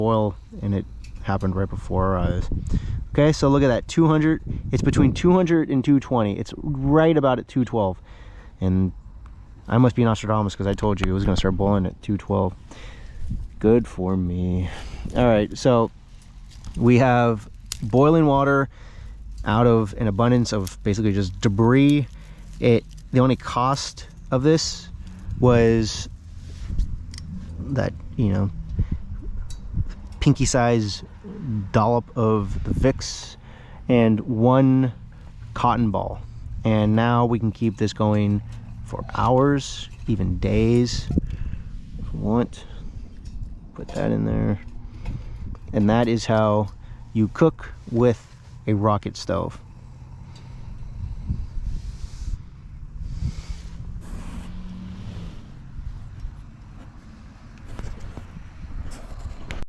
boil, and it happened right before our eyes. Okay, so look at that, 200. It's between 200 and 220. It's right about at 212. And I must be Nostradamus because I told you it was going to start boiling at 212. Good for me. All right, so we have boiling water out of an abundance of basically just debris. The only cost of this was that, you know, pinky size dollop of the Vicks and 1 cotton ball. And now we can keep this going for hours, even days if we want. Put that in there. And that is how you cook with a rocket stove.